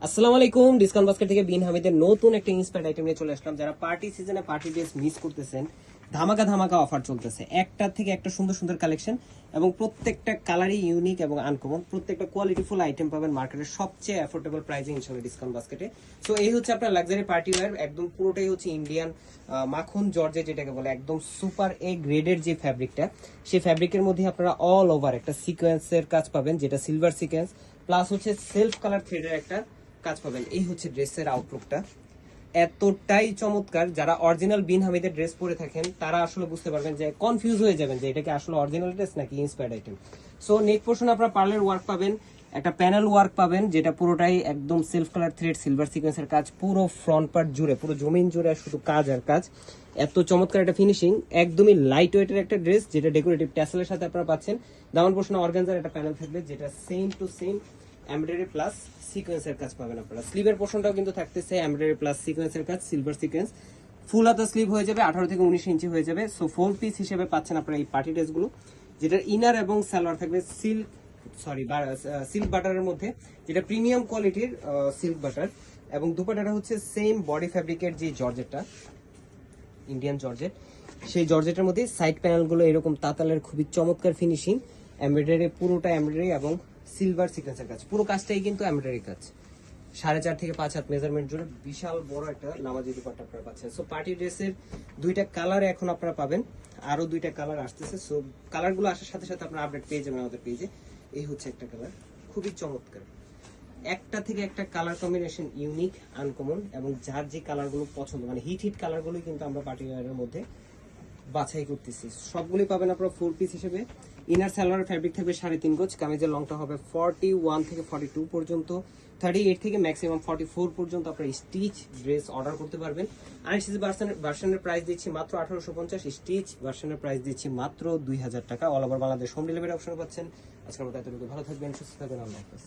আসসালামু আলাইকুম। Discount basket থেকে বিন হামিদের নতুন একটা ইন্সপায়ার্ড আইটেম নিয়ে চলে আসলাম। যারা পার্টি সিজনে পার্টি ড্রেস মিস করতেছেন, ধামাকা ধামাকা অফার চলতেছে। একটা থেকে একটা সুন্দর সুন্দর কালেকশন এবং প্রত্যেকটা কালারই ইউনিক এবং আনকমন। প্রত্যেকটা কোয়ালিটিফুল আইটেম পাবেন মার্কেটের সবচেয়ে অ্যাফোর্ডেবল প্রাইসে ইনশাআল্লাহ ডিসকাউন্ট বাস্কেটে। সো এই হচ্ছে আপনার লাক্সারি পার্টি ওয়্যার, একদম পুরোটাই হচ্ছে ইন্ডিয়ান মাখন জর্জেট যেটাকে বলে, একদম সুপার এ গ্রেডের যে ফ্যাব্রিকটা, সেই ফ্যাব্রিকের মধ্যে আপনারা অল ওভার একটা সিকোয়েন্সের কাজ পাবেন, যেটা সিলভার সিকোয়েন্স প্লাস হচ্ছে সেলফ কালার থ্রেডের একটা কাজ পাবেন। এই হচ্ছে ড্রেসের আউটলুকটা, এতটাই চমৎকার। যারা অরিজিনাল বিন হামিদের ড্রেস পরে থাকেন তারা আসলে বুঝতে পারবেন, যে কনফিউজ হয়ে যাবেন যে এটা কি আসলে অরিজিনাল ড্রেস নাকি ইন্সপায়ার্ড আইটেম। সো নেক পোর্শন আপনারা পার্লের ওয়ার্ক পাবেন, একটা প্যানেল ওয়ার্ক পাবেন যেটা পুরোটাই একদম সেলফ কালার থ্রেড সিলভার সিকোয়েন্সের কাজ, পুরো ফ্রন্ট পার্ট জুড়ে, পুরো জমিন জুড়ে শুধু কাজ আর কাজ। এত চমৎকার একটা ফিনিশিং, একদমই লাইট ওয়েটের একটা ড্রেস যেটা ডেকোরেটিভ ট্যাসেলের সাথে আপনারা পাচ্ছেন। দামান পোর্শনে অর্গানজার একটা প্যানেল থাকবে, যেটা same to same embroidery plus সিকোয়েন্সের কাজ পাবেন আপনারা। স্লিভের পোর্শনটাও কিন্তু থাকতেছে এমব্রয়ডারি প্লাস সিকোয়েন্সের কাজ, সিলভার সিকোয়েন্স। ফুল হাতা স্লিভ হয়ে যাবে, 18 থেকে 19 ইঞ্চি হয়ে যাবে। সো 4 পিস হিসেবে পাচ্ছেন আপনারা এই পার্টি ড্রেসগুলো, যেটার ইনার এবং সালোয়ার থাকবে সিল্ক বাটারের মধ্যে, যেটা প্রিমিয়াম কোয়ালিটির সিল্ক বাটার। এবং দুপাটাটা হচ্ছে সেম বডি ফ্যাব্রিকের যে জর্জেটটা, ইন্ডিয়ান জর্জেট, সেই জর্জেটের মধ্যে সাইড প্যানেলগুলো এরকম তাতালের খুবই চমৎকার ফিনিশিং, এমব্রয়ডারি, পুরোটা এমব্রয়ডারি এবং সিলভার সিকোয়েন্সের কাজ। পুরো কাজটাই কিন্তু এমব্রয়ডারি কাজ, 4.5 থেকে 5 হাত মেজারমেন্ট জুড়ে বিশাল বড় একটা নামাজি দুপাট্টা আপনারা পাচ্ছেন। সো পার্টি ড্রেসের দুইটা কালার এখন আপনারা পাবেন, আরো দুইটা কালার আসতেছে। সো কালারগুলো আসার সাথে সাথে আপনারা আপডেট পেয়ে যাবেন আমাদের পেজে। এই হচ্ছে একটা কালার, খুবই চমৎকার, একটা থেকে একটা কালার কম্বিনেশন ইউনিক, আনকমন, এবং যার যে কালারগুলো পছন্দ, মানে হিট হিট কালারগুলোই কিন্তু আমরা পার্টি ওয়্যারের মধ্যে বাছাই করতেছি। সবগুলি পাবেন আপনারা 4 পিস হিসেবে। ইনার সালোয়ার ফ্যাব্রিক থাকবে 3.5 গজ, কামিজের লংটা হবে 41 থেকে 42 পর্যন্ত, 38 থেকে ম্যাক্সিমাম 44 পর্যন্ত আপনারা স্টিচ ড্রেস অর্ডার করতে পারবেন। আনস্টিচ ভার্সনের প্রাইস দিচ্ছি মাত্র 1850, স্টিচ ভার্সনের প্রাইস দিচ্ছি মাত্র 2000 টাকা। All over Bangladesh home delivery option পাচ্ছেন। আজকের মতো এতটুকু, ভালো থাকবেন, সুস্থ থাকবেন, আল্লাহ হাফেজ।